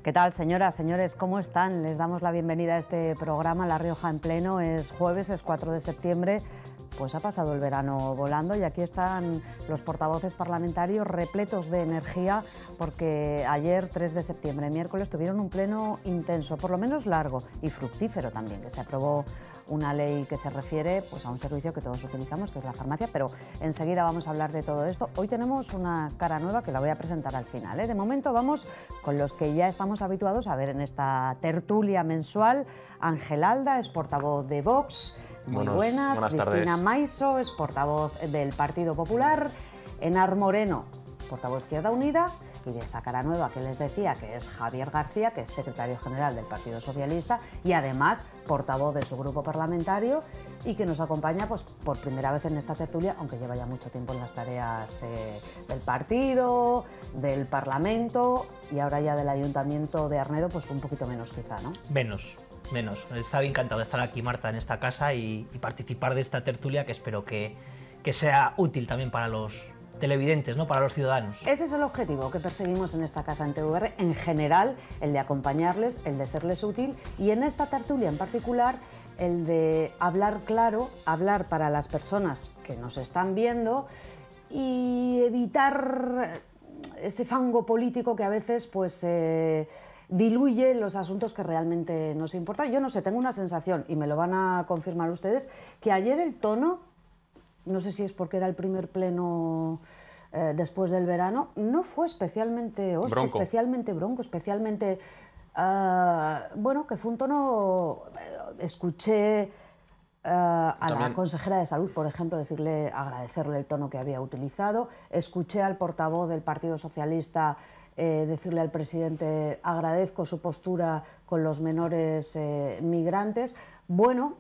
¿Qué tal, señoras, señores? ¿Cómo están? Les damos la bienvenida a este programa La Rioja en Pleno. Es jueves, es 4 de septiembre. Pues ha pasado el verano volando y aquí están los portavoces parlamentarios repletos de energía porque ayer, 3 de septiembre, miércoles, tuvieron un pleno intenso, por lo menos largo y fructífero también, que se aprobó una ley que se refiere pues, a un servicio que todos utilizamos, que es la farmacia, pero enseguida vamos a hablar de todo esto. Hoy tenemos una cara nueva que la voy a presentar al final, ¿eh? De momento vamos con los que ya estamos habituados a ver en esta tertulia mensual. Ángel Alda es portavoz de Vox. Muy buenas Cristina tardes. Maiso es portavoz del Partido Popular. Enar Moreno, portavoz de Izquierda Unida. Y de esa cara nueva que les decía, que es Javier García, que es secretario general del Partido Socialista y además portavoz de su grupo parlamentario y que nos acompaña pues, por primera vez en esta tertulia, aunque lleva ya mucho tiempo en las tareas del partido, del Parlamento y ahora ya del Ayuntamiento de Arnedo, pues un poquito menos quizá, ¿no? Menos. Estaba encantado de estar aquí, Marta, en esta casa y participar de esta tertulia que espero que sea útil también para los televidentes, ¿no? Para los ciudadanos. Ese es el objetivo que perseguimos en esta casa en TVR, en general, el de acompañarles, el de serles útil y en esta tertulia en particular, el de hablar claro, hablar para las personas que nos están viendo y evitar ese fango político que a veces pues diluye los asuntos que realmente nos importan. Yo no sé, tengo una sensación, y me lo van a confirmar ustedes, que ayer el tono, no sé si es porque era el primer pleno después del verano, no fue especialmente hosco, especialmente bronco, especialmente... bueno, que fue un tono... escuché a la consejera de Salud, por ejemplo, agradecerle el tono que había utilizado. Escuché al portavoz del Partido Socialista decirle al presidente agradezco su postura con los menores migrantes. Bueno,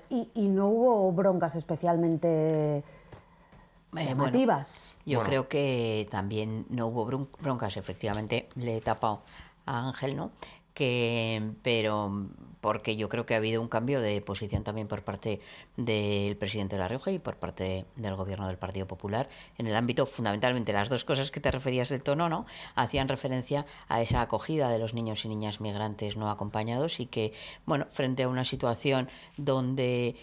y no hubo broncas especialmente llamativas. Yo creo que también no hubo broncas, efectivamente, le he tapado a Ángel, ¿no? Pero porque yo creo que ha habido un cambio de posición también por parte del presidente de La Rioja y por parte del gobierno del Partido Popular en el ámbito, fundamentalmente, las dos cosas que te referías del tono, ¿no? Hacían referencia a esa acogida de los niños y niñas migrantes no acompañados y que, bueno, frente a una situación donde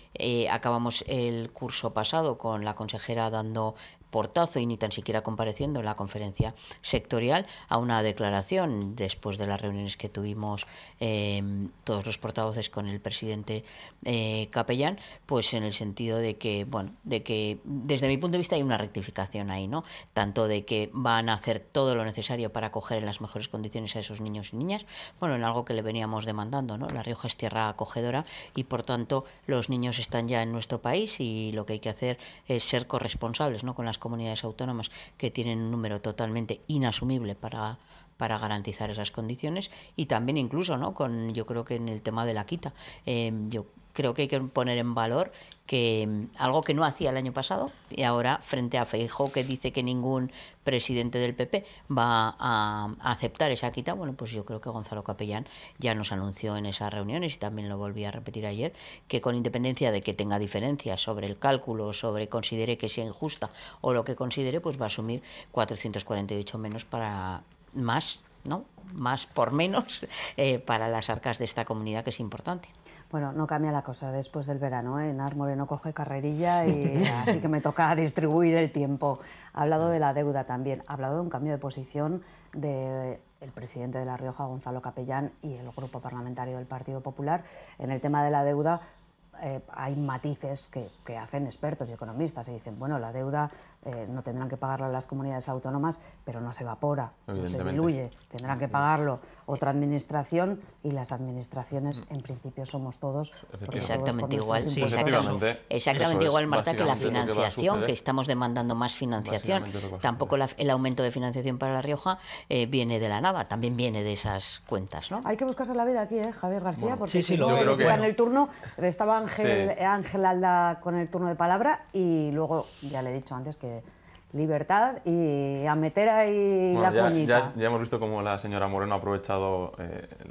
acabamos el curso pasado con la consejera dando portazo y ni tan siquiera compareciendo en la conferencia sectorial a una declaración después de las reuniones que tuvimos todos los portavoces con el presidente Capellán, pues en el sentido de que, bueno, de que desde mi punto de vista hay una rectificación ahí, ¿no? Tanto de que van a hacer todo lo necesario para acoger en las mejores condiciones a esos niños y niñas, bueno, en algo que le veníamos demandando, ¿no? La Rioja es tierra acogedora y por tanto los niños están ya en nuestro país y lo que hay que hacer es ser corresponsables, ¿no? Con las comunidades autónomas que tienen un número totalmente inasumible para garantizar esas condiciones y también incluso, ¿no? Yo creo que en el tema de la quita, yo creo que hay que poner en valor que algo que no hacía el año pasado y ahora frente a Feijóo que dice que ningún presidente del PP va a aceptar esa quita, bueno, pues yo creo que Gonzalo Capellán ya nos anunció en esas reuniones y también lo volví a repetir ayer, que con independencia de que tenga diferencias sobre el cálculo, sobre considere que sea injusta o lo que considere, pues va a asumir 448 menos para más, ¿no? Más por menos para las arcas de esta comunidad que es importante. Bueno, no cambia la cosa después del verano, ¿eh? Enar Moreno coge carrerilla y así que me toca distribuir el tiempo. Ha hablado de la deuda también, ha hablado de un cambio de posición del presidente de La Rioja, Gonzalo Capellán, y el grupo parlamentario del Partido Popular. En el tema de la deuda hay matices que hacen expertos y economistas y dicen, bueno, la deuda no tendrán que pagarla las comunidades autónomas, pero no se evapora, no se diluye, tendrán que pagarlo otra administración y las administraciones en principio somos todos. Exactamente igual, sí, exactamente igual, Marta, que la financiación, que estamos demandando más financiación. Tampoco el aumento de financiación para La Rioja viene de la nada, también viene de esas cuentas, ¿no? Hay que buscarse la vida aquí, Javier García, bueno, porque sí, luego yo creo que en el turno estaba Ángel Alda con el turno de palabra y luego ya le he dicho antes que libertad y a meter ahí la cuñita. Ya hemos visto cómo la señora Moreno ha aprovechado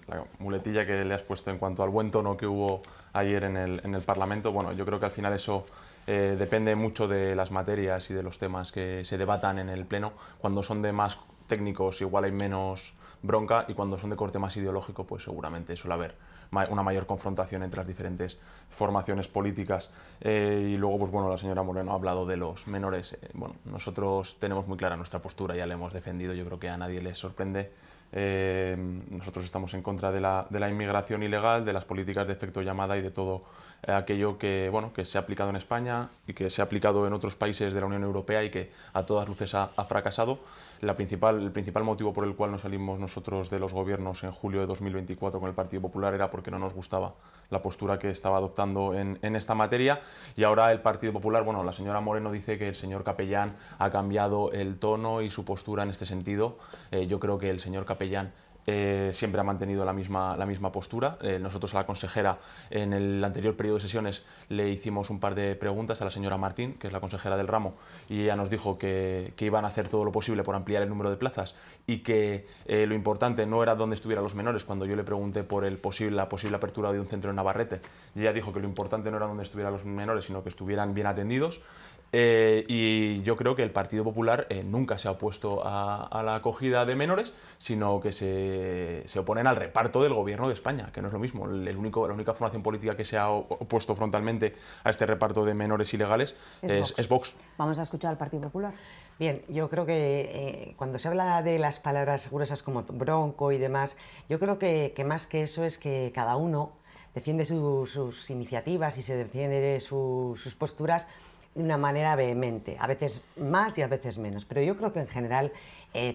la muletilla que le has puesto en cuanto al buen tono que hubo ayer en el Parlamento. Bueno, yo creo que al final eso depende mucho de las materias y de los temas que se debatan en el Pleno. Cuando son de más técnicos igual hay menos bronca, y cuando son de corte más ideológico pues seguramente suele haber una mayor confrontación entre las diferentes formaciones políticas. Y luego pues bueno, la señora Moreno ha hablado de los menores. Bueno, nosotros tenemos muy clara nuestra postura, ya la hemos defendido, yo creo que a nadie les sorprende. Nosotros estamos en contra de la inmigración ilegal, de las políticas de efecto llamada y de todo aquello que, bueno, que se ha aplicado en España y que se ha aplicado en otros países de la Unión Europea y que a todas luces ha fracasado. El principal motivo por el cual nos salimos nosotros de los gobiernos en julio de 2024 con el Partido Popular era porque no nos gustaba la postura que estaba adoptando en esta materia, y ahora el Partido Popular, bueno, la señora Moreno dice que el señor Capellán ha cambiado el tono y su postura en este sentido. Yo creo que el señor Capellán siempre ha mantenido la misma postura. Nosotros a la consejera en el anterior periodo de sesiones le hicimos un par de preguntas a la señora Martín, que es la consejera del ramo, y ella nos dijo que iban a hacer todo lo posible por ampliar el número de plazas y que lo importante no era dónde estuvieran los menores. Cuando yo le pregunté por la posible apertura de un centro en Navarrete, y ella dijo que lo importante no era dónde estuvieran los menores, sino que estuvieran bien atendidos. Y yo creo que el Partido Popular nunca se ha opuesto a la acogida de menores, sino que se oponen al reparto del gobierno de España, que no es lo mismo. La única formación política que se ha opuesto frontalmente a este reparto de menores ilegales es Vox. Vamos a escuchar al Partido Popular. Bien, yo creo que cuando se habla de las palabras gruesas como bronco y demás, yo creo que más que eso es que cada uno defiende sus iniciativas y se defiende sus posturas de una manera vehemente, a veces más y a veces menos, pero yo creo que en general,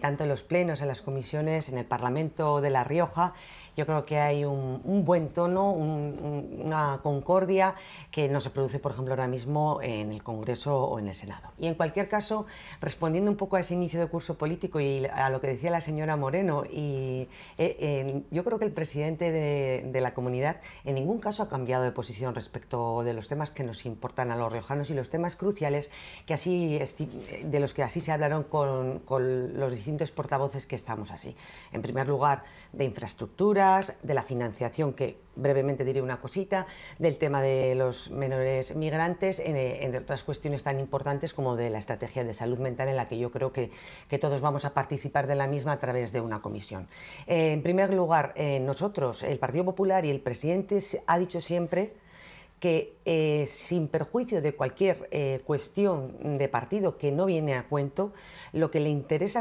tanto en los plenos, en las comisiones, en el Parlamento de La Rioja, yo creo que hay un buen tono, una concordia que no se produce, por ejemplo, ahora mismo en el Congreso o en el Senado. Y en cualquier caso, respondiendo un poco a ese inicio de curso político y a lo que decía la señora Moreno, yo creo que el presidente de la comunidad en ningún caso ha cambiado de posición respecto de los temas que nos importan a los riojanos y los temas cruciales de los que así se hablaron con los distintos portavoces que estamos así. En primer lugar, de infraestructuras, de la financiación, que brevemente diré una cosita, del tema de los menores migrantes, entre otras cuestiones tan importantes como de la estrategia de salud mental, en la que yo creo que todos vamos a participar de la misma a través de una comisión. En primer lugar, nosotros, el Partido Popular y el presidente ha dicho siempre que sin perjuicio de cualquier cuestión de partido que no viene a cuento, lo que le interesa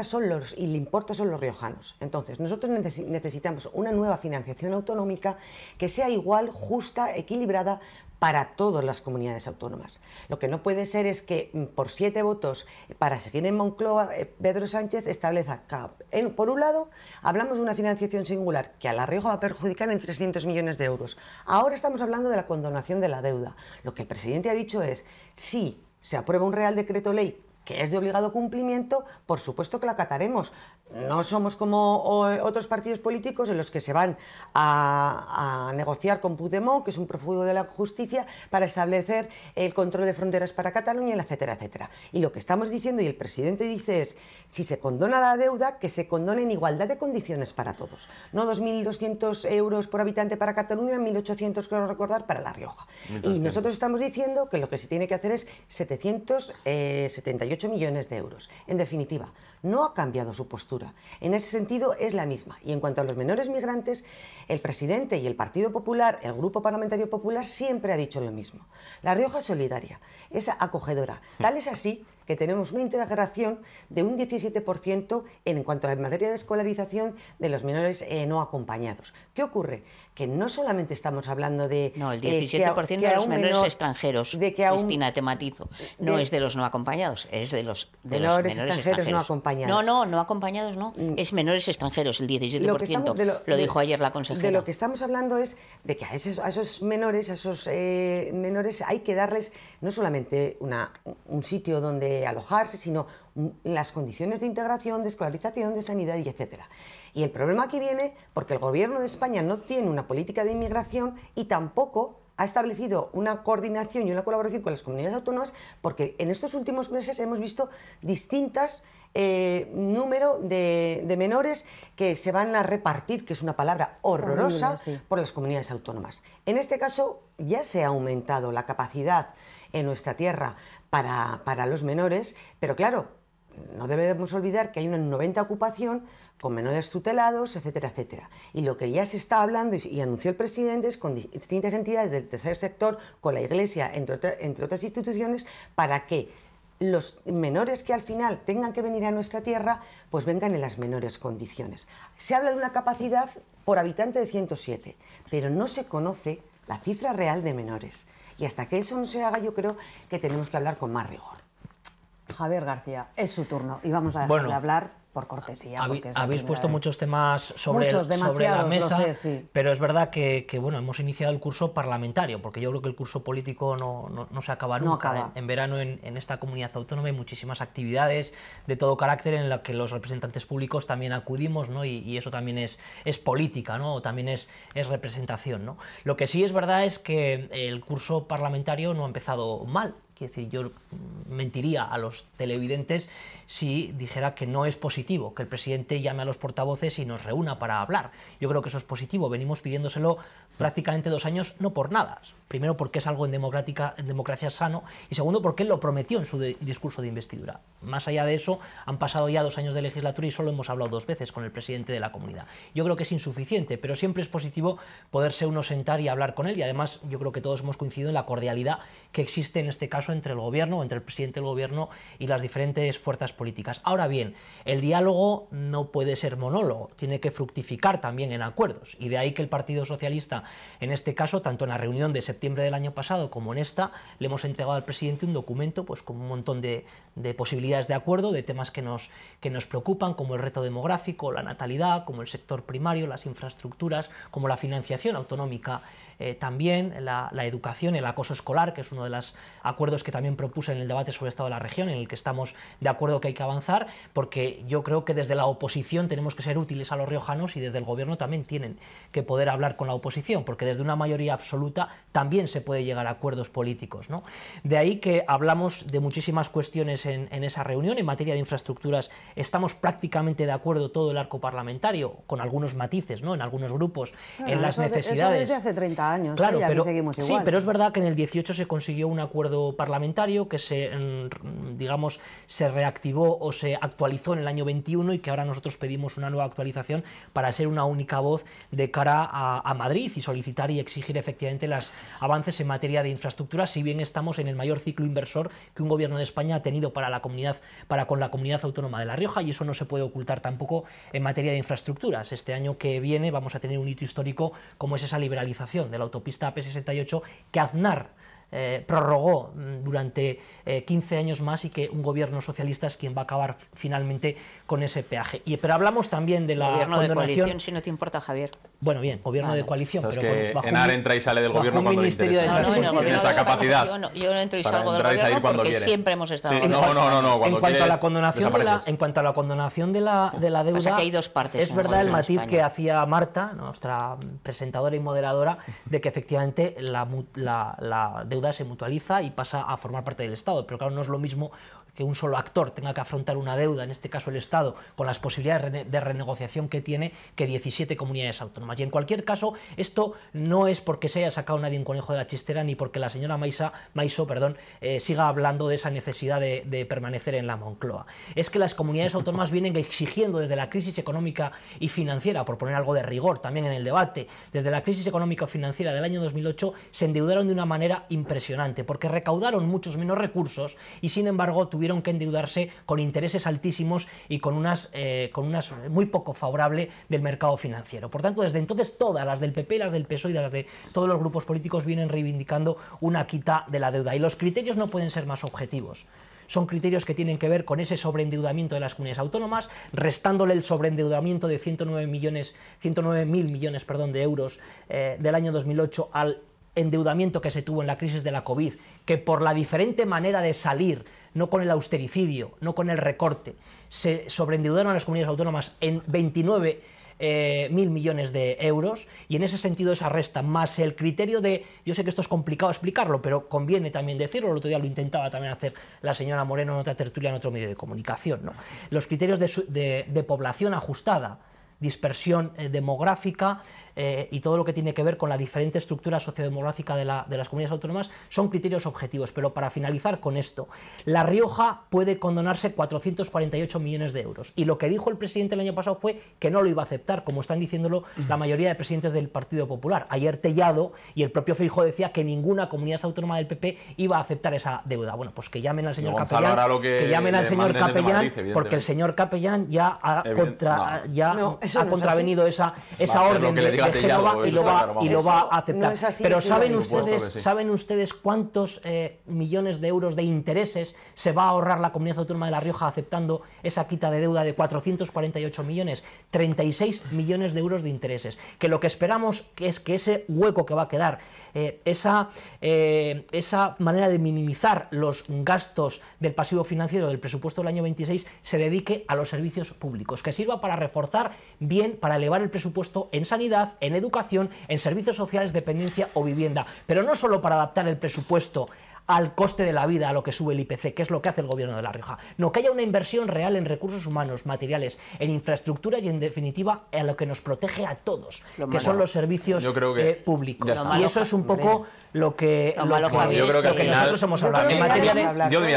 y le importa son los riojanos. Entonces, nosotros necesitamos una nueva financiación autonómica que sea igual, justa, equilibrada para todas las comunidades autónomas. Lo que no puede ser es que por 7 votos para seguir en Moncloa, Pedro Sánchez establezca, por un lado, hablamos de una financiación singular que a La Rioja va a perjudicar en 300 millones de euros. Ahora estamos hablando de la condonación de la deuda. Lo que el presidente ha dicho es, si se aprueba un Real Decreto Ley que es de obligado cumplimiento, por supuesto que la acataremos. No somos como otros partidos políticos en los que se van a negociar con Puigdemont, que es un prófugo de la justicia, para establecer el control de fronteras para Cataluña, etcétera, etcétera. Y lo que estamos diciendo, y el presidente dice, es, si se condona la deuda, que se condone en igualdad de condiciones para todos. No 2.200 euros por habitante para Cataluña, 1.800, creo recordar, para La Rioja. Y nosotros estamos diciendo que lo que se tiene que hacer es 778 millones de euros. En definitiva, no ha cambiado su postura. En ese sentido es la misma. Y en cuanto a los menores migrantes, el presidente y el Partido Popular, el Grupo Parlamentario Popular, siempre ha dicho lo mismo. La Rioja es solidaria, es acogedora. Tal es así que tenemos una integración de un 17% en cuanto a materia de escolarización de los menores no acompañados. ¿Qué ocurre? Que no solamente estamos hablando de... No, el 17% de los menores extranjeros, Cristina, te matizo, no es de los no acompañados, es de los menores extranjeros no acompañados. No acompañados no, es menores extranjeros, el 17%, lo dijo ayer la consejera. De lo que estamos hablando es de que a esos menores hay que darles no solamente un sitio donde alojarse, sino las condiciones de integración, de escolarización, de sanidad y etcétera. Y el problema aquí viene porque el Gobierno de España no tiene una política de inmigración y tampoco ha establecido una coordinación y una colaboración con las comunidades autónomas, porque en estos últimos meses hemos visto distintas número de menores que se van a repartir, que es una palabra horrorosa, por las comunidades autónomas. En este caso ya se ha aumentado la capacidad en nuestra tierra para los menores, pero claro, no debemos olvidar que hay una 90% ocupación con menores tutelados, etcétera, etcétera. Y lo que ya se está hablando y anunció el presidente es con distintas entidades del tercer sector, con la Iglesia, entre otras instituciones, para que los menores que al final tengan que venir a nuestra tierra, pues vengan en las menores condiciones. Se habla de una capacidad por habitante de 107, pero no se conoce la cifra real de menores. Y hasta que eso no se haga, yo creo que tenemos que hablar con más rigor. Javier García, es su turno y vamos a dejar de hablar por cortesía. Habéis puesto muchos temas sobre la mesa, lo sé, sí. Pero es verdad que bueno, hemos iniciado el curso parlamentario, porque yo creo que el curso político no se acaba nunca. No acaba. En verano en esta comunidad autónoma hay muchísimas actividades de todo carácter en las que los representantes públicos también acudimos, ¿no? Y eso también es política, ¿no? También es representación, ¿no? Lo que sí es verdad es que el curso parlamentario no ha empezado mal. Es decir, yo mentiría a los televidentes si dijera que no es positivo que el presidente llame a los portavoces y nos reúna para hablar. Yo creo que eso es positivo, venimos pidiéndoselo prácticamente 2 años, no por nada. Primero porque es algo en democracia sano y segundo porque él lo prometió en su discurso de investidura. Más allá de eso, han pasado ya 2 años de legislatura y solo hemos hablado 2 veces con el presidente de la comunidad. Yo creo que es insuficiente, pero siempre es positivo poderse uno sentar y hablar con él y además yo creo que todos hemos coincidido en la cordialidad que existe en este caso entre el gobierno, entre el presidente del gobierno y las diferentes fuerzas políticas. Ahora bien, el diálogo no puede ser monólogo, tiene que fructificar también en acuerdos y de ahí que el Partido Socialista, en este caso, tanto en la reunión de septiembre del año pasado como en esta, le hemos entregado al presidente un documento pues con un montón de posibilidades de acuerdo, de temas que nos preocupan, como el reto demográfico, la natalidad, como el sector primario, las infraestructuras, como la financiación autonómica, también la educación, el acoso escolar, que es uno de los acuerdos que también propuse en el debate sobre el estado de la región, en el que estamos de acuerdo que hay que avanzar, porque yo creo que desde la oposición tenemos que ser útiles a los riojanos y desde el gobierno también tienen que poder hablar con la oposición, porque desde una mayoría absoluta también se puede llegar a acuerdos políticos, ¿no? De ahí que hablamos de muchísimas cuestiones en esa reunión. En materia de infraestructuras estamos prácticamente de acuerdo todo el arco parlamentario, con algunos matices, ¿no? En algunos grupos, en las necesidades. Eso desde hace 30 años, claro, y pero seguimos igual. sí, pero es verdad que en el 18 se consiguió un acuerdo parlamentario que se reactivó o se actualizó en el año 21 y que ahora nosotros pedimos una nueva actualización para ser una única voz de cara a Madrid y solicitar y exigir efectivamente los avances en materia de infraestructuras, si bien estamos en el mayor ciclo inversor que un gobierno de España ha tenido con la comunidad autónoma de La Rioja, y eso no se puede ocultar tampoco en materia de infraestructuras. Este año que viene vamos a tener un hito histórico como es esa liberalización de la autopista AP68 que Aznar prorrogó durante 15 años más y que un gobierno socialista es quien va a acabar finalmente con ese peaje. Pero hablamos también de la gobierno condonación... de coalición, si no te importa, Javier. Bueno, bien, gobierno de coalición, pero que Enar entra y sale del gobierno cuando le interesa. Tiene esa capacidad. Yo no entro y salgo del gobierno porque siempre hemos estado. Sí, no. En cuanto a la condonación de la deuda, o sea, que hay 2 partes. Es verdad el matiz que hacía Marta, nuestra presentadora y moderadora, de que efectivamente la deuda se mutualiza y pasa a formar parte del Estado. Pero claro, no es lo mismo que un solo actor tenga que afrontar una deuda, en este caso el Estado, con las posibilidades de renegociación que tiene, que 17 comunidades autónomas. Y en cualquier caso, esto no es porque se haya sacado nadie un conejo de la chistera, ni porque la señora Maiso siga hablando de esa necesidad de permanecer en la Moncloa. Es que las comunidades autónomas vienen exigiendo desde la crisis económica y financiera, por poner algo de rigor también en el debate, desde la crisis económica y financiera del año 2008, se endeudaron de una manera impresionante, porque recaudaron muchos menos recursos y sin embargo tuvieron que endeudarse con intereses altísimos y con unas muy poco favorable del mercado financiero. Por tanto, desde entonces todas las del PP, las del PSOE y las de todos los grupos políticos vienen reivindicando una quita de la deuda. Y los criterios no pueden ser más objetivos. Son criterios que tienen que ver con ese sobreendeudamiento de las comunidades autónomas, restándole el sobreendeudamiento de 109.000 millones de euros del año 2008 al endeudamiento que se tuvo en la crisis de la COVID, que por la diferente manera de salir, no con el austericidio, no con el recorte, se sobreendeudaron a las comunidades autónomas en 29.000 millones de euros, y en ese sentido esa resta, más el criterio de, yo sé que esto es complicado explicarlo, pero conviene también decirlo, el otro día lo intentaba también hacer la señora Moreno en otra tertulia en otro medio de comunicación, ¿no? Los criterios de población ajustada, dispersión demográfica, y todo lo que tiene que ver con la diferente estructura sociodemográfica de las comunidades autónomas son criterios objetivos. Pero para finalizar con esto, La Rioja puede condonarse 448 millones de euros, y lo que dijo el presidente el año pasado fue que no lo iba a aceptar, como están diciéndolo la mayoría de presidentes del Partido Popular. Ayer Tellado y el propio Feijóo decía que ninguna comunidad autónoma del PP iba a aceptar esa deuda. Bueno, pues que llamen al señor Capellán, porque el señor Capellán ya ha contravenido esa orden de Génova y lo va a aceptar. Pero ¿saben ustedes cuántos millones de euros de intereses se va a ahorrar la comunidad autónoma de La Rioja aceptando esa quita de deuda de 448 millones? 36 millones de euros de intereses. Que lo que esperamos es que ese hueco que va a quedar, esa manera de minimizar los gastos del pasivo financiero del presupuesto del año 26 se dedique a los servicios públicos, que sirva para reforzar bien, para elevar el presupuesto en sanidad, en educación, en servicios sociales, dependencia o vivienda, pero no solo para adaptar el presupuesto al coste de la vida, a lo que sube el IPC, que es lo que hace el gobierno de La Rioja. No, que haya una inversión real en recursos humanos, materiales, en infraestructura y, en definitiva, a lo que nos protege a todos, que son los servicios públicos. Y eso es un poco lo que nosotros hemos hablado.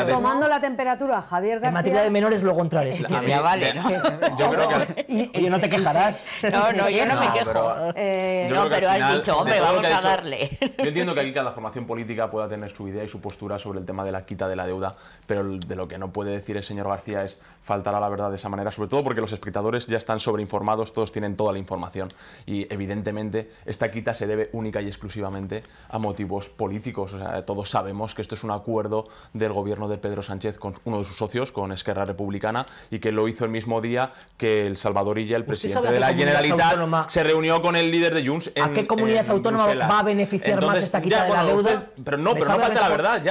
Tomando la temperatura, Javier García... En materia de menores luego entraré, si quieres. Ya vale, ¿no? Yo creo que... Oye, no te quejarás. No, yo no me quejo. Pero has dicho, hombre, vamos a darle. Yo entiendo que aquí cada formación política pueda tener su idea y su postura sobre el tema de la quita de la deuda, pero de lo que no puede decir el señor García es faltar a la verdad de esa manera, sobre todo porque los espectadores ya están sobreinformados, todos tienen toda la información y evidentemente esta quita se debe única y exclusivamente a motivos políticos. O sea, todos sabemos que esto es un acuerdo del gobierno de Pedro Sánchez con uno de sus socios, con Esquerra Republicana, y que lo hizo el mismo día que el Salvador Illa, el presidente de la Generalitat, se reunió con el líder de Junts ¿A qué comunidad autónoma va a beneficiar más esta quita de la deuda? Pero no falta la verdad,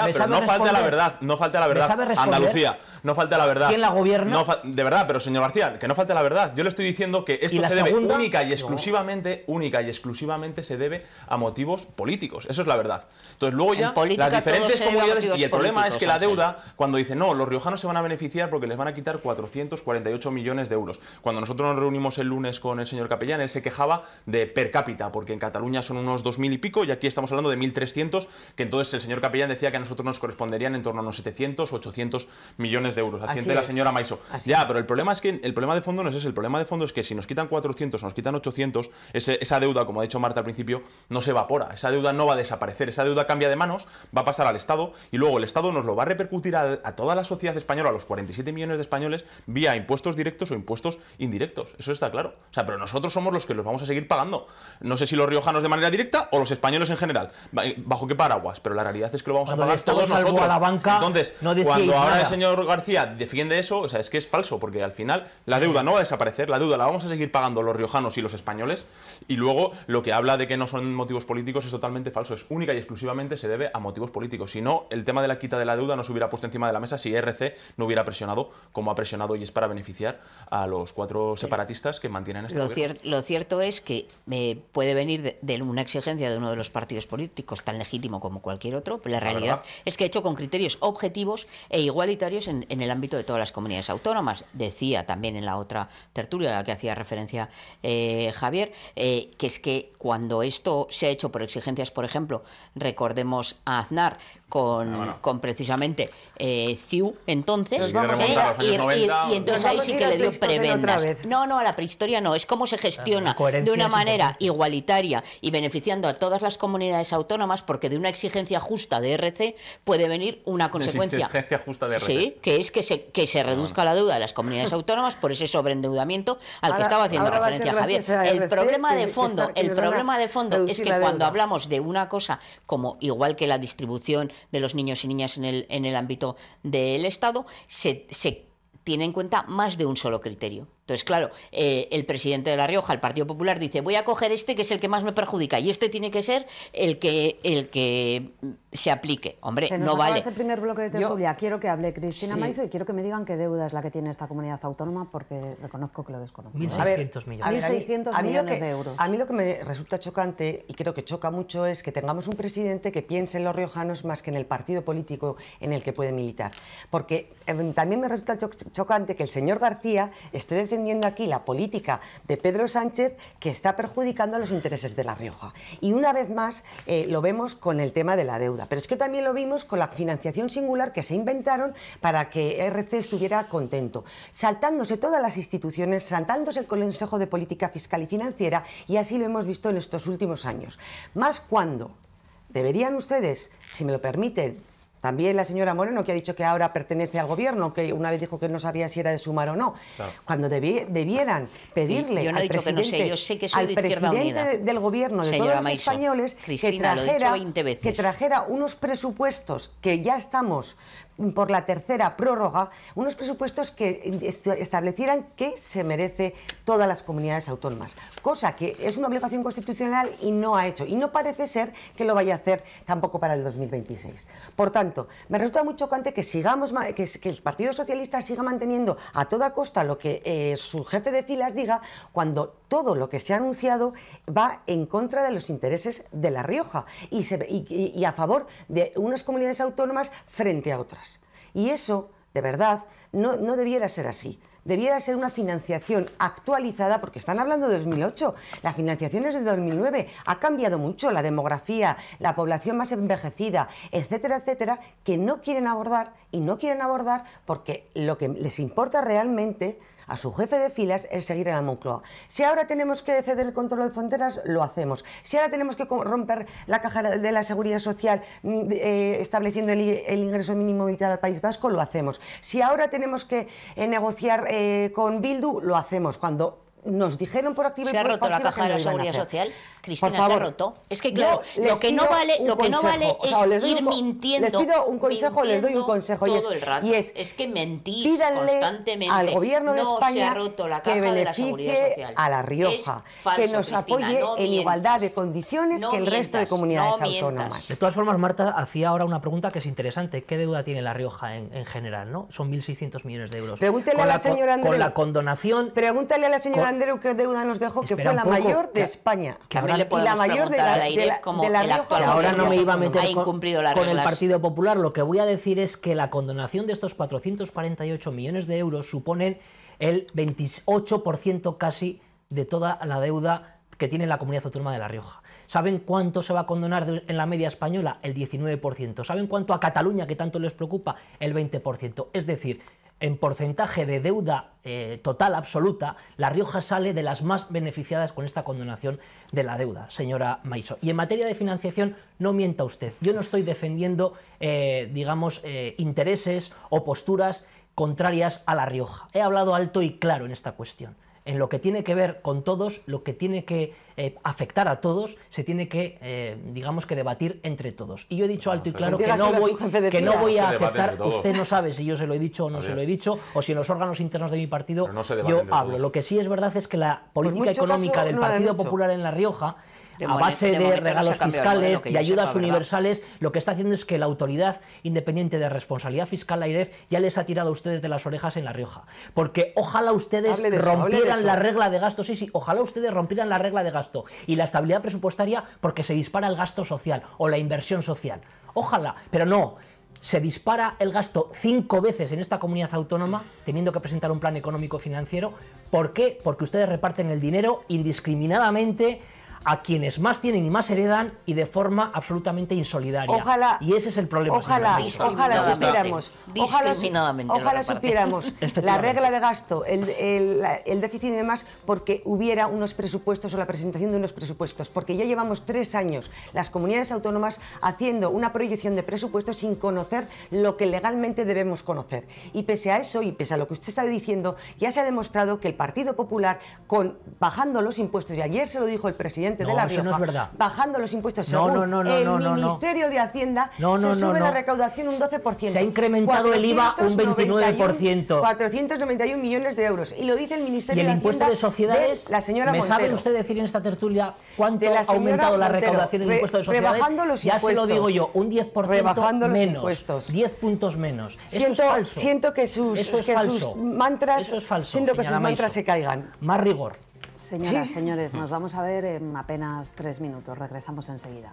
no falta la verdad, Andalucía, no falta la verdad. ¿Quién la gobierna? De verdad, pero señor García, que no falte la verdad. Yo le estoy diciendo que esto se debe única y exclusivamente se debe a motivos políticos. Eso es la verdad. Entonces luego ya las diferentes comunidades, y el problema es que la deuda, cuando dice no, los riojanos se van a beneficiar porque les van a quitar 448 millones de euros. Cuando nosotros nos reunimos el lunes con el señor Capellán, él se quejaba de per cápita, porque en Cataluña son unos 2.000 y pico y aquí estamos hablando de 1.300, que entonces el señor Capellán decía que a nosotros nos corresponderían en torno a unos 700 o 800 millones de euros. Asiente la señora Maiso. Pero el problema es que el problema de fondo no es ese. El problema de fondo es que si nos quitan 400 o nos quitan 800, esa deuda, como ha dicho Marta al principio, no se evapora. Esa deuda no va a desaparecer. Esa deuda cambia de manos, va a pasar al Estado y luego el Estado nos lo va a repercutir a toda la sociedad española, a los 47 millones de españoles, vía impuestos directos o impuestos indirectos. Eso está claro. O sea, pero nosotros somos los que los vamos a seguir pagando. No sé si los riojanos de manera directa o los españoles en general. ¿Bajo qué paraguas? Pero la realidad es que lo vamos a pagar todos nosotros. A la banca, entonces, cuando ahora el señor García defiende eso, o sea, es que es falso, porque al final la deuda no va a desaparecer, la deuda la vamos a seguir pagando los riojanos y los españoles, y luego lo que habla de que no son motivos políticos es totalmente falso, es única y exclusivamente se debe a motivos políticos. Si no, el tema de la quita de la deuda no se hubiera puesto encima de la mesa si RC no hubiera presionado como ha presionado, y es para beneficiar a los 4 separatistas que mantienen este gobierno. Lo cierto es que puede venir de una exigencia de uno de los partidos políticos tan legítimo como cualquier otro, pero la realidad es que ha hecho con criterios objetivos e igualitarios en el ámbito de todas las comunidades autónomas. Decía también en la otra tertulia a la que hacía referencia Javier, que es que cuando esto se ha hecho por exigencias, por ejemplo, recordemos a Aznar con precisamente CIU entonces, y entonces ahí sí que le dio prebendas. No, a la prehistoria no, es cómo se gestiona de una manera igualitaria y beneficiando a todas las comunidades autónomas, porque de una exigencia justa de RC puede venir una consecuencia. Exigencia justa de RC. Sí, que es que se reduzca la deuda de las comunidades autónomas por ese sobreendeudamiento al que estaba haciendo referencia Javier. El problema de fondo es que cuando hablamos de una cosa como igual que la distribución de los niños y niñas en el ámbito del Estado, se tiene en cuenta más de un solo criterio. Entonces, claro, el presidente de La Rioja, el Partido Popular, dice voy a coger este que es el que más me perjudica y este tiene que ser el que se aplique. Hombre, no vale. Este primer bloque de tertulia quiero que hable Cristina Maiso y quiero que me digan qué deuda es la que tiene esta comunidad autónoma, porque reconozco que lo desconozco. 1.600 millones. 1.600 millones de euros. A mí lo que me resulta chocante, y creo que choca mucho, es que tengamos un presidente que piense en los riojanos más que en el partido político en el que puede militar. Porque también me resulta chocante que el señor García esté defendiendo defendiendo aquí la política de Pedro Sánchez que está perjudicando a los intereses de La Rioja. Y una vez más lo vemos con el tema de la deuda, pero es que también lo vimos con la financiación singular que se inventaron para que RC estuviera contento, saltándose todas las instituciones, saltándose el Consejo de Política Fiscal y Financiera, y así lo hemos visto en estos últimos años. Más cuando deberían ustedes, si me lo permiten, también la señora Moreno, que ha dicho que ahora pertenece al gobierno, que una vez dijo que no sabía si era de Sumar o no, claro, cuando debieran pedirle al presidente del gobierno de todos los españoles que trajera unos presupuestos que ya estamos por la tercera prórroga, unos presupuestos que establecieran qué se merece todas las comunidades autónomas, cosa que es una obligación constitucional y no ha hecho, y no parece ser que lo vaya a hacer tampoco para el 2026. Por tanto, me resulta muy chocante que el Partido Socialista siga manteniendo a toda costa lo que su jefe de filas diga, cuando todo lo que se ha anunciado va en contra de los intereses de La Rioja y a favor de unas comunidades autónomas frente a otras. Y eso, de verdad, no debiera ser así. Debiera ser una financiación actualizada, porque están hablando de 2008, la financiación es de 2009, ha cambiado mucho la demografía, la población más envejecida, etcétera, etcétera, que no quieren abordar, y no quieren abordar porque lo que les importa realmente a su jefe de filas es seguir en la Moncloa. Si ahora tenemos que ceder el control de fronteras, lo hacemos. Si ahora tenemos que romper la caja de la Seguridad Social estableciendo el ingreso mínimo vital al País Vasco, lo hacemos. Si ahora tenemos que negociar con Bildu, lo hacemos. Cuando nos dijeron por activa y por pasiva ¿se ha roto la caja de la Seguridad Social? Cristina, se ha roto. Es que claro, lo que no vale es ir mintiendo. Les pido un consejo, les doy un consejo. Todo el rato. Y es que mentís constantemente. Al gobierno de España que beneficie a La Rioja, que nos apoye en igualdad de condiciones que el resto de comunidades autónomas. De todas formas, Marta hacía ahora una pregunta que es interesante. ¿Qué deuda tiene La Rioja en general? ¿No? Son 1.600 millones de euros. Pregúntele a la señora Andreu. Con la condonación. Pregúntale a la señora Andreu qué deuda nos dejó, que fue la mayor de España. Y la mayor de la Rioja. Ahora no me iba a meter con el Partido Popular. Lo que voy a decir es que la condonación de estos 448 millones de euros suponen el 28% casi de toda la deuda que tiene la Comunidad Autónoma de La Rioja. ¿Saben cuánto se va a condonar en la media española? El 19%. ¿Saben cuánto a Cataluña, que tanto les preocupa? El 20%. Es decir, en porcentaje de deuda total absoluta, La Rioja sale de las más beneficiadas con esta condonación de la deuda, señora Maiso. Y en materia de financiación, no mienta usted. Yo no estoy defendiendo, intereses o posturas contrarias a La Rioja. He hablado alto y claro en esta cuestión. En lo que tiene que ver con todos, lo que tiene que afectar a todos, se tiene que, que debatir entre todos. Y yo he dicho alto y claro que no voy a aceptar, usted no sabe si yo se lo he dicho o no se lo he dicho, o si en los órganos internos de mi partido yo hablo. Lo que sí es verdad es que la política económica del Partido Popular en La Rioja, a base de regalos fiscales, de ayudas universales, lo que está haciendo es que la Autoridad Independiente de Responsabilidad Fiscal, la AIREF, ya les ha tirado a ustedes de las orejas en La Rioja. Porque ojalá ustedes rompieran la regla de gasto, ojalá ustedes rompieran la regla de gasto y la estabilidad presupuestaria, porque se dispara el gasto social o la inversión social. Ojalá, pero no. Se dispara el gasto 5 veces en esta comunidad autónoma, teniendo que presentar un plan económico financiero. ¿Por qué? Porque ustedes reparten el dinero indiscriminadamente a quienes más tienen y más heredan y de forma absolutamente insolidaria. Y ese es el problema. Ojalá supiéramos la regla de gasto, el déficit y demás, porque hubiera unos presupuestos o la presentación de unos presupuestos, porque ya llevamos 3 años las comunidades autónomas haciendo una proyección de presupuestos sin conocer lo que legalmente debemos conocer. Y pese a eso, y pese a lo que usted está diciendo, ya se ha demostrado que el Partido Popular, bajando los impuestos, y ayer se lo dijo el presidente de La Rioja, no es verdad. Bajando los impuestos, el Ministerio de Hacienda se sube la recaudación un 12%. Se ha incrementado el IVA un 29%. 491 millones de euros. Y lo dice el Ministerio de Hacienda. ¿Y el impuesto de sociedades? La señora ¿Me Montero. ¿Sabe usted decir en esta tertulia cuánto ha aumentado la recaudación en el impuesto de sociedades? Ya se lo digo yo, un 10% menos. 10 puntos menos. Eso es falso. Siento que sus mantras se caigan. Más rigor. Señoras, señores, nos vamos a ver en apenas 3 minutos. Regresamos enseguida.